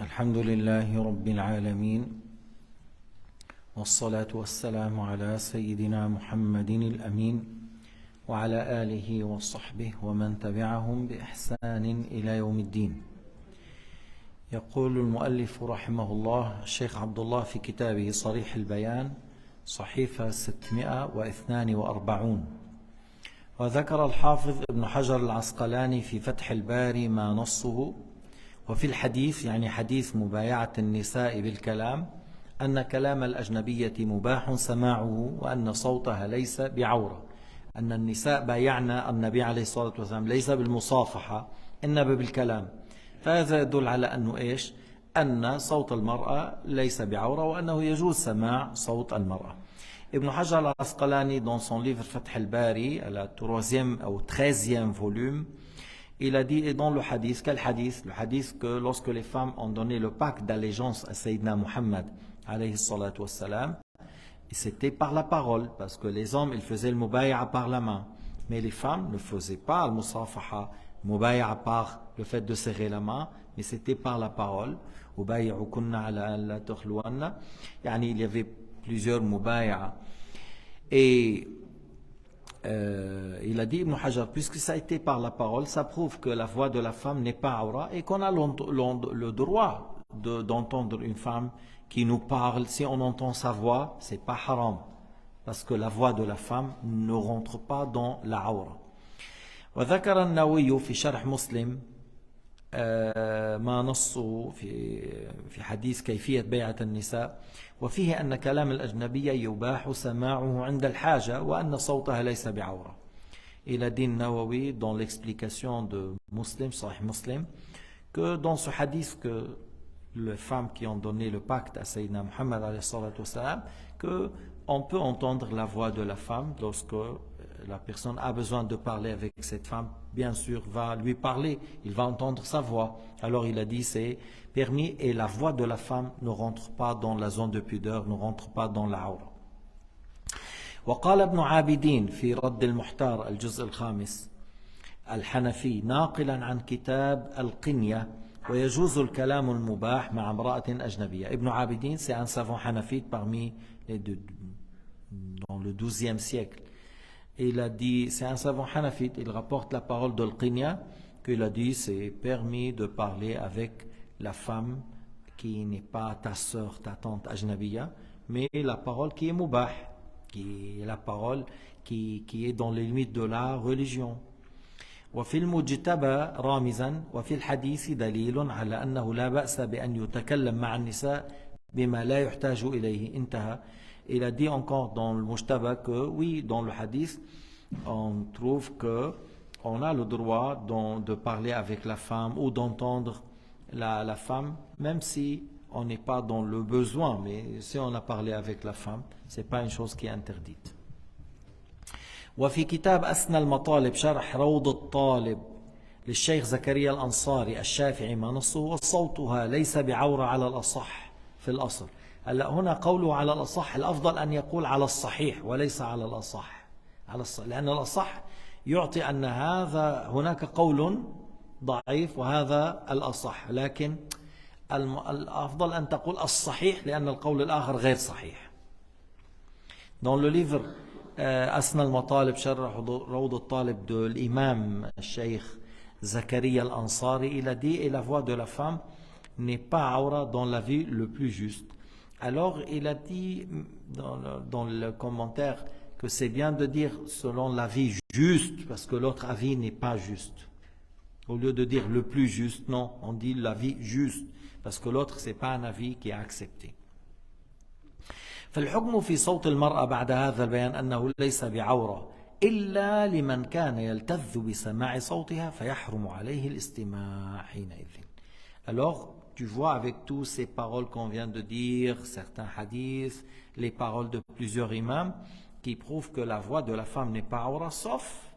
الحمد لله رب العالمين، والصلاة والسلام على سيدنا محمد الأمين وعلى آله وصحبه ومن تبعهم بإحسان إلى يوم الدين. يقول المؤلف رحمه الله الشيخ عبد الله في كتابه صريح البيان صحيفة 642: وذكر الحافظ ابن حجر العسقلاني في فتح الباري ما نصه وفي الحديث، يعني حديث مبايعة النساء بالكلام، أن كلام الأجنبية مباح سماعه وأن صوتها ليس بعورة، أن النساء بايعنا النبي عليه الصلاة والسلام ليس بالمصافحة إنما بالكلام، فهذا يدل على أنه إيش؟ أن صوت المرأة ليس بعورة وأنه يجوز سماع صوت المرأة. ابن حجر العسقلاني dans son livre Fath al-Bari à la 3e ou 13e volume, il a dit, et dans le hadith, quel hadith? Le hadith que lorsque les femmes ont donné le pacte d'allégeance à Sayyidina Muhammad alayhi salatu wassalam, c'était par la parole, parce que les hommes ils faisaient le mubay'a par la main, mais les femmes ne faisaient pas le musafaha, mubay'a par le fait de serrer la main, mais c'était par la parole. Ubay'ukunna ala an la tukhluwanna, yani il y avait plusieurs mubay'a. Et il a dit Ibn Hajar, puisque ça a été par la parole, ça prouve que la voix de la femme n'est pas aura et qu'on a le droit d'entendre une femme qui nous parle. Si on entend sa voix, c'est pas haram, parce que la voix de la femme ne rentre pas dans la aura. وذكر النووي في شرح مسلم ما نصه في حديث كيفية بيعة النساء، وفيه أن كلام الأجنبية يباح سماعه عند الحاجة وأن صوتها ليس بعورة. Il a dit Nawawi dans l'explication de Muslim, Sahih Muslim, que dans ce hadith que les femmes qui ont donné le pacte à Sayyidina Muhammad alayhi salatu wassalam, que on peut entendre la voix de la femme lorsque la personne a besoin de parler avec cette femme, bien sûr va lui parler, il va entendre sa voix. Alors il a dit c'est permis et la voix de la femme ne rentre pas dans la zone de pudeur, ne rentre pas dans la aura. وقال ابن عابدين في رد المحتار الجزء الخامس الحنفي ناقلا عن كتاب القنية: ويجوز الكلام المباح مع امرأة أجنبية. Ibn Abidin, c'est un savant hanafite parmi les deux, dans le 12e siècle. Il a dit, c'est un savant hanafite, il rapporte la parole de Al-Qinya, qu'il a dit c'est permis de parler avec la femme qui n'est pas ta sœur, ta tante ajnabiya, mais la parole qui est mubah, qui est la parole qui est dans les limites de la religion. وفي المجتبى رامزا وفي الحديث دليل على أنه لا بأس بأن يتكلم مع النساء بما لا يحتاج إليه. انتهى. Il a dit encore dans le Mujtaba que oui, dans le hadith, on trouve que on a le droit de parler avec la femme ou d'entendre la femme, même si on n'est pas dans le besoin, mais si on a parlé avec la femme, c'est pas une chose qui est interdite. وفي كتاب أسنى المطالب شرح روض الطالب للشيخ زكريا الأنصاري الشافعي ما نصه: وصوتها ليس بعورة على الأصح في الأصل. هلا هنا قوله على الأصح، الأفضل أن يقول على الصحيح وليس على الأصح، لأن الأصح يعطي أن هذا هناك قول ضعيف وهذا الأصح، لكن الأفضل أن تقول الصحيح لأن القول الآخر غير صحيح. Dans le livre أسنى المطالب شرح روض الطالب de l'imam Cheikh Zakaria al-Ansari, il a dit et la voix de la femme n'est pas aura dans la vie le plus juste. Alors il a dit dans le commentaire que c'est bien de dire selon l'avis juste, parce que l'autre avis n'est pas juste. Au lieu de dire le plus juste, non, on dit l'avis juste, parce que l'autre c'est pas un avis qui est accepté. فالحكم في صوت المرأة بعد هذا البيان أنه ليس بعورة إلا لمن كان يلتذ بسماع صوتها فيحرم عليه الاستماع حينئذ. Alors tu vois avec toutes ces paroles qu'on vient de dire, certains hadiths, les paroles de plusieurs imams qui prouvent que la voix de la femme n'est pas aura, sauf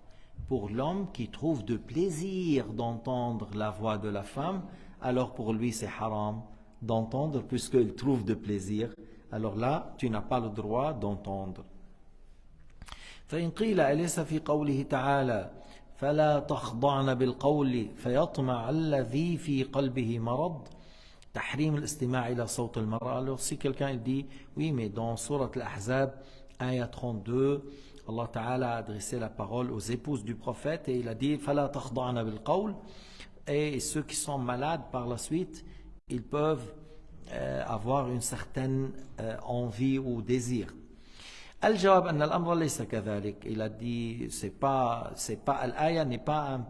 pour l'homme qui trouve de plaisir d'entendre la voix de la femme, alors pour lui c'est haram d'entendre puisqu'il trouve de plaisir. Alors là, tu n'as pas le droit d'entendre. فإن قيل أليس في قوله تعالى فلا تخضعن بالقول فيطمع الذي في قلبه مرض tahrim al-istima' ila sawt al-mar'a. Alors si quelqu'un dit, oui, mais dans Surat al-Ahzab, ayat 32, Allah Ta'ala a adressé la parole aux épouses du prophète et il a dit فَلَا تَخْضَعْنَ بِالْقَوْلِ, et ceux qui sont malades par la suite, ils peuvent avoir une certaine envie ou désir. Al-jawab anna al-amra laysa kadhalik. Il a dit c'est pas l'aya n'est pas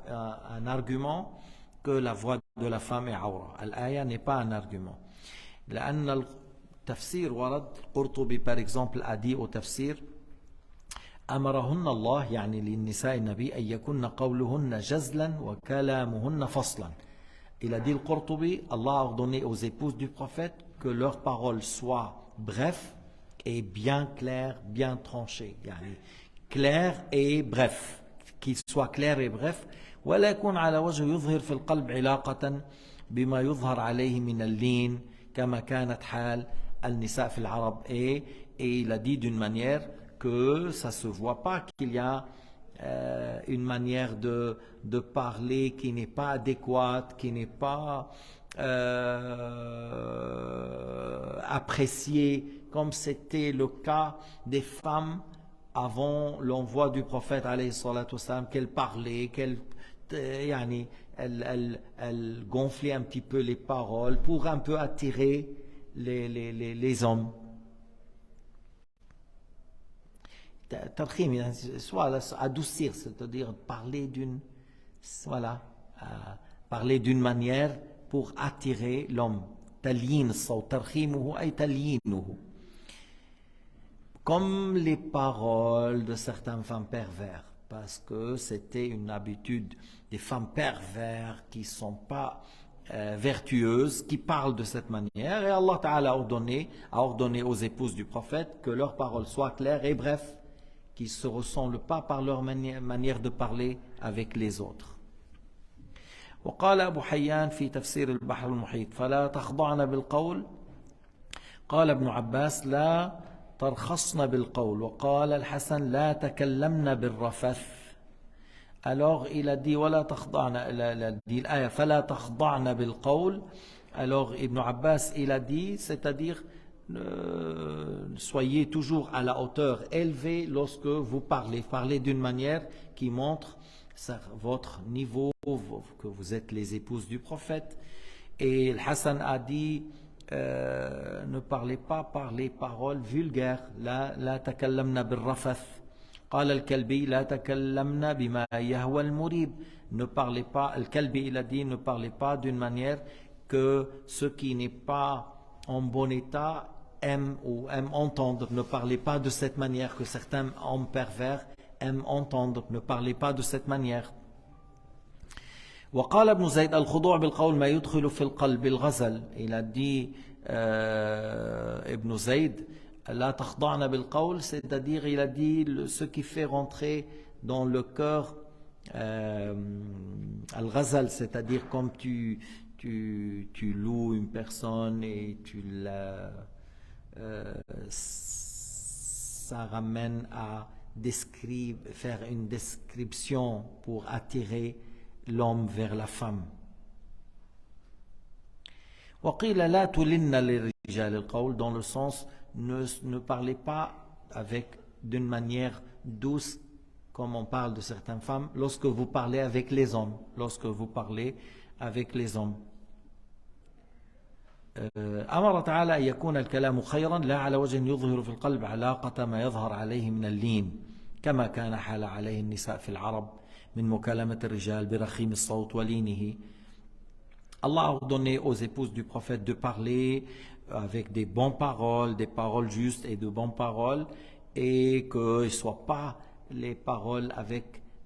un argument que la voix de la femme est awra. L'aya n'est pas un argument. لأن التفسير ورد قرطبي par exemple a dit au tafsir أمرهن الله يعني للنساء النبي أن يكن قولهن جزلا وكلامهن فصلا. Il a dit le Qurtubi, Allah a ordonné aux épouses du prophète que leurs paroles soient brefs et bien claires, bien tranchées. يعني clair et bref, qu'ils soient clairs et brefs. ولا يكون على وجه يظهر في القلب علاقة بما يظهر عليه من اللين كما كانت حال النساء في العرب. Et il a dit d'une manière que ça ne se voit pas qu'il y a une manière de parler qui n'est pas adéquate, qui n'est pas appréciée, comme c'était le cas des femmes avant l'envoi du prophète, qu'elles parlaient, qu'elles gonflaient un petit peu les paroles pour un peu attirer les hommes. Tarkhim, soit adoucir, c'est-à-dire parler d'une manière pour attirer l'homme. Talyin الصوت ترخيمه أي تليينه. Comme les paroles de certaines femmes pervers, parce que c'était une habitude des femmes pervers qui ne sont pas vertueuses, qui parlent de cette manière, et Allah Ta'ala a ordonné aux épouses du prophète que leurs paroles soient claires et brefs, qui ne se ressemblent pas par leur manière de parler avec les autres. وقال أبو حيان في تفسير البحر المحيط فلا تخضعن بالقول. قال ابن عباس لا ترخصن بالقول. وقال الحسن لا تكلمن بالرفث. Alors il a dit ولا تخضعن, il a dit l'aya فلا تخضعن بالقول. Alors Ibn Abbas il a dit, c'est-à-dire soyez toujours à la hauteur élevée lorsque vous parlez d'une manière qui montre votre niveau, que vous êtes les épouses du prophète. Et le Hassan a dit ne parlez pas par les paroles vulgaires. لا تكلمنا بالرفث. قال الكلبي لا تكلمنا بما يهوى المريب. Ne parlez pas, le Kalbi il a dit ne parlez pas d'une manière que ce qui n'est pas en bon état aiment entendre. Ne parlez pas de cette manière que certains hommes pervers aiment entendre. Ne parlez pas de cette manière. وقال ابن زيد الخضوع بالقول ما يدخل في القلب الغزل. Il a dit Ibn Zayd لا تخضعن بالقول, c'est-à-dire il a dit ce qui fait rentrer dans le cœur al-ghazal, c'est-à-dire comme tu loues une personne et ça ramène à faire une description pour attirer l'homme vers la femme. وقيل لا تلن للرجال القول, dans le sens ne parlez pas d'une manière douce comme on parle de certaines femmes lorsque vous parlez avec les hommes. أمر تعالى أن يكون الكلام خيرا لا على وجه يظهر في القلب علاقة ما يظهر عليه من اللين كما كان حال عليه النساء في العرب من مكالمة الرجال برخيم الصوت ولينه. Allah a ordonné aux épouses du prophète de parler avec des bonnes paroles, des paroles justes et de bonnes paroles, et que ce ne soient pas les paroles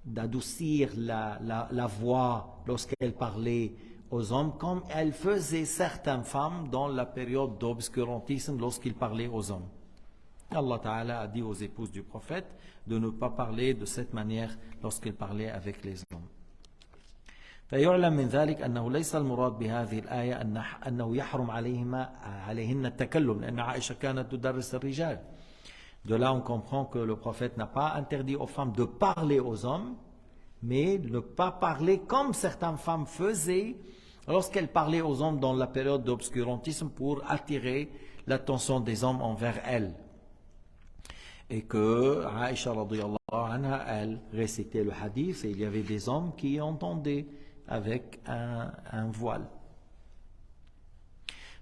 d'adoucir la voix lorsqu'elles parlaient aux hommes, comme elles faisaient certaines femmes dans la période d'obscurantisme lorsqu'ils parlaient aux hommes. Allah Ta'ala a dit aux épouses du prophète de ne pas parler de cette manière lorsqu'ils parlaient avec les hommes. فيعلم من ذلك أنه ليس المراد بهذه الآية أنه يحرم عليهن التكلم, لأن عائشة كانت تدرس الرجال. De là on comprend que le prophète n'a pas interdit aux femmes de parler aux hommes, mais ne pas parler comme certaines femmes faisaient lorsqu'elle parlait aux hommes dans la période d'obscurantisme pour attirer l'attention des hommes envers elle. Et que Aïcha radiyallahu anha, elle récitait le hadith et il y avait des hommes qui entendaient avec un voile.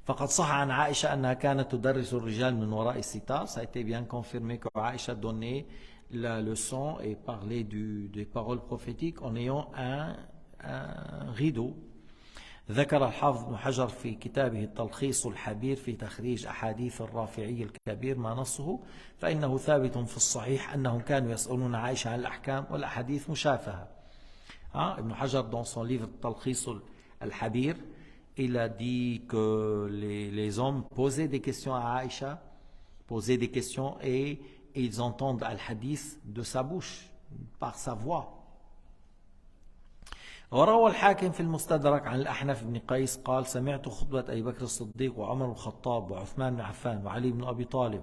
فقد صح عن عائشة أنها كانت تدرس الرجال من وراء الستار. Ça a été bien confirmé que Aïcha donnait la leçon et parlait des paroles prophétiques en ayant un rideau. ذكر الحافظ ابن حجر في كتابه التلخيص الحبير في تخريج أحاديث الرافعي الكبير ما نصه فإنه ثابت في الصحيح أنهم كانوا يسألون عائشة عن الأحكام والأحاديث مشافهة. Ibn Hajar, dans son livre Talkhis al-Habir, il a dit que les hommes posaient des questions à Aïcha, posaient des questions et ils entendent al-hadith de sa bouche, par sa voix. وروى الحاكم في المستدرك عن الأحنف بن قيس قال سمعت خطبة أبي بكر الصديق وعمر الخطاب وعثمان بن عفان وعلي بن أبي طالب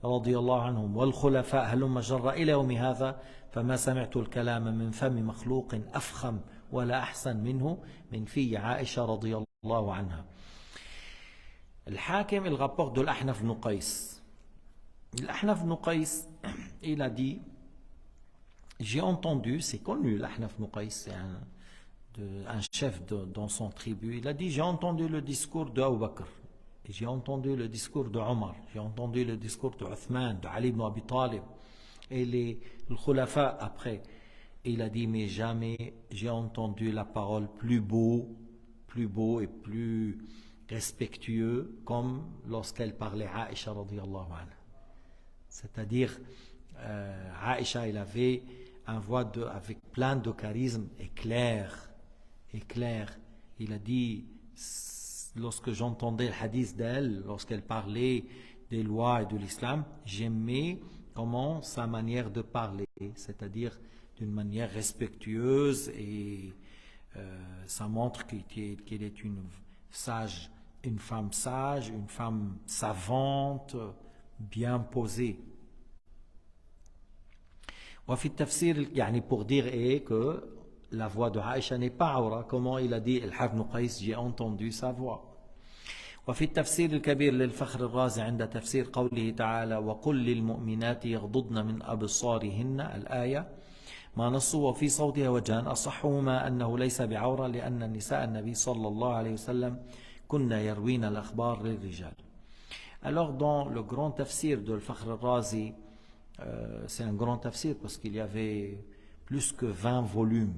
رضي الله عنهم والخلفاء هلم جرى إلى يوم هذا فما سمعت الكلام من فم مخلوق أفخم ولا أحسن منه من في عائشة رضي الله عنها. الحاكم il rapporte de l'Ahnaf ibn Qais. L'Ahnaf ibn Qais, il a dit, j'ai entendu, c'est connu l'Ahnaf ibn Qais, c'est un chef dans son tribu, il a dit, j'ai entendu le discours de Abu Bakr, j'ai entendu le discours de Omar, j'ai entendu le discours de Uthman, de Ali ibn Abi Talib, et les khulafa après. Il a dit, mais jamais j'ai entendu la parole plus beau et plus respectueux comme lorsqu'elle parlait à Aïcha radiyallahu anha. C'est-à-dire, Aïcha, il avait une voix avec plein de charisme et clair. Il a dit, lorsque j'entendais le hadith d'elle, lorsqu'elle parlait des lois et de l'islam, j'aimais comment sa manière de parler, c'est-à-dire d'une manière respectueuse et ça montre qu'elle est une femme sage, une femme savante, bien posée. وفي التفسير يعني pour dire que la voix de Aïcha n'est pas aura, comment il a dit الحافظ بن قيس, j'ai entendu sa voix. وفي التفسير الكبير للفخر الرازي عند تفسير قوله تعالى وقل للمؤمنات يغضضن من أبصارهن الآية ما نصه وفي صوتها وجهان أصحهما أنه ليس بعورة لأن النساء النبي صلى الله عليه وسلم كن يروين الأخبار للرجال. Alors dans le grand tafsir de Al-Fakhr al-Razi, c'est un grand tafsir parce qu'il y avait plus que 20 volumes.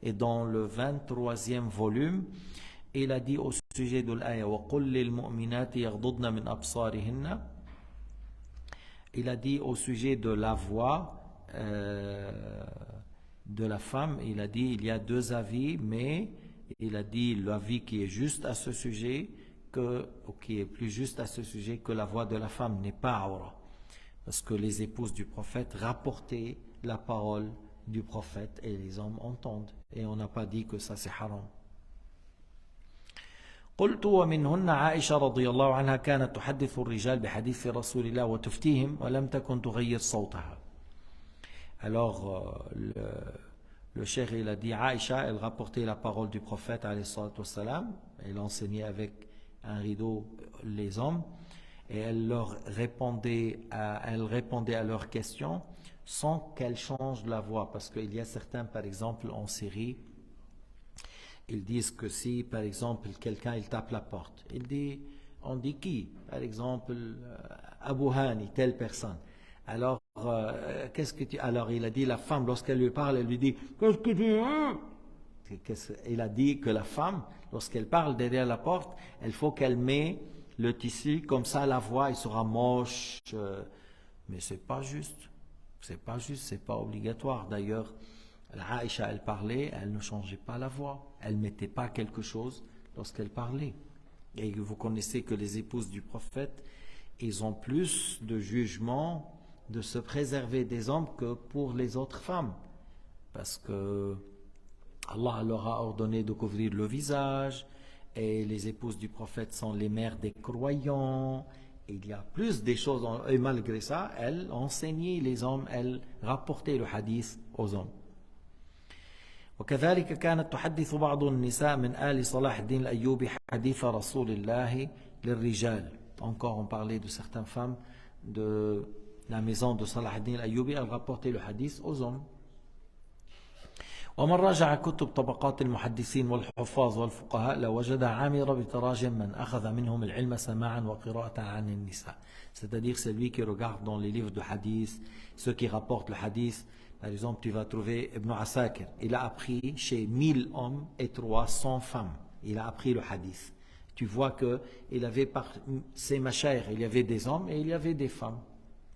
Et dans le 23e volume, il a dit au sujet de l'aya وَقُلْ لِلْمُؤْمِنَاتِ يَغْضُضْنَ مِنْ أَبْصَارِهِنَّ, il a dit au sujet de la voix de la femme, il a dit il y a deux avis, mais il a dit l'avis qui est juste à ce sujet, qui est plus juste à ce sujet, que la voix de la femme n'est pas aura, parce que les épouses du prophète rapportaient la parole du prophète et les hommes entendent, et on n'a pas dit que ça c'est haram. قلت ومنهن عائشة رضي الله عنها كانت تحدث الرجال بحديث رسول الله وتفتيهم ولم تكن تغير صوتها. Alors le cheikh il a dit Aïcha, elle rapportait la parole du prophète alayhi salatu wassalam, elle enseignait avec un rideau les hommes et elle répondait à leurs questions sans qu'elle change la voix, parce qu'il y a certains, par exemple en Syrie, ils disent que si par exemple quelqu'un il tape la porte, on dit qui, par exemple Abu Hani, telle personne, alors alors il a dit la femme lorsqu'elle lui parle, elle lui dit qu'est-ce que tu veux? Il a dit que la femme lorsqu'elle parle derrière la porte, il faut qu'elle met le tissu comme ça, la voix il sera moche, mais c'est pas juste, c'est pas obligatoire. D'ailleurs Aïcha elle parlait, elle ne changeait pas la voix, elle mettait pas quelque chose lorsqu'elle parlait. Et vous connaissez que les épouses du prophète, ils ont plus de jugement de se préserver des hommes que pour les autres femmes, parce que Allah leur a ordonné de couvrir le visage, et les épouses du prophète sont les mères des croyants, et il y a plus des choses, et malgré ça elles enseignaient les hommes, elles rapportaient le hadith aux hommes. وكذلك كانت تحدث بعض النساء من آل صلاح الدين الأيوبي حديث رسول الله للرجال. Encore on parlait de certaines femmes de la maison de Salah ad-Din al-Ayyubi, elles rapportaient le hadith aux hommes. ومن راجع كتب طبقات المحدثين والحفاظ والفقهاء لوجد عامر بتراجم من أخذ منهم العلم سماعا وقراءة عن النساء. C'est-à-dire celui qui regarde dans les livres de hadith, ceux qui rapportent le hadith. Par exemple, tu vas trouver Ibn Asakir. Il a appris chez 1000 hommes et 300 femmes. Il a appris le hadith. Tu vois qu'il avait par ses mashayikh, il y avait des hommes et il y avait des femmes.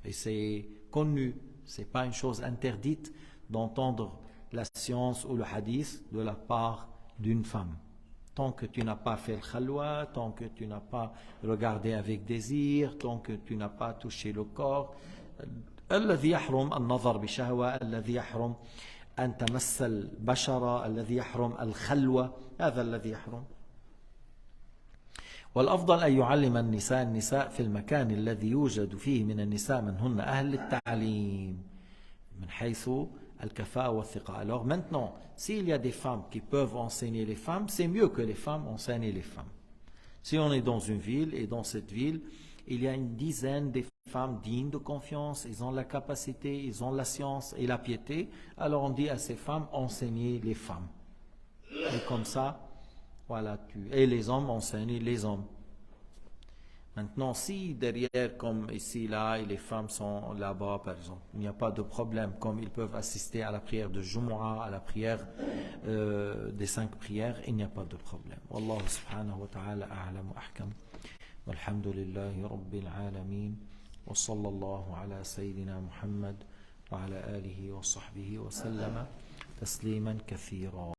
Et c'est connu. Ce n'est pas une chose interdite d'entendre la science ou le hadith de la part d'une femme. Tant que tu n'as pas fait le khalwa, tant que tu n'as pas regardé avec désir, tant que tu n'as pas touché le corps. الذي يحرم النظر بشهوة، الذي يحرم أن تمس البشرة، الذي يحرم الخلوة، هذا الذي يحرم. والأفضل أن يعلم النساء في المكان الذي يوجد فيه من النساء من هن أهل للتعليم من حيث الكفاءة والثقة. Alors maintenant, s'il y a des femmes qui peuvent enseigner les femmes, c'est mieux que les femmes enseignent les femmes. Si on est dans une ville et dans cette ville, il y a une dizaine de femmes dignes de confiance, ils ont la capacité, ils ont la science et la piété, alors on dit à ces femmes, enseignez les femmes. Et comme ça, voilà, et les hommes enseignent les hommes. Maintenant, si derrière, comme ici, là, et les femmes sont là-bas, par exemple, il n'y a pas de problème, comme ils peuvent assister à la prière de Jumu'ah, à la prière des 5 prières, il n'y a pas de problème. Wallahu subhanahu wa ta'ala a'lam wa ahkam. والحمد لله رب العالمين وصلى الله على سيدنا محمد وعلى آله وصحبه وسلم تسليما كثيرا.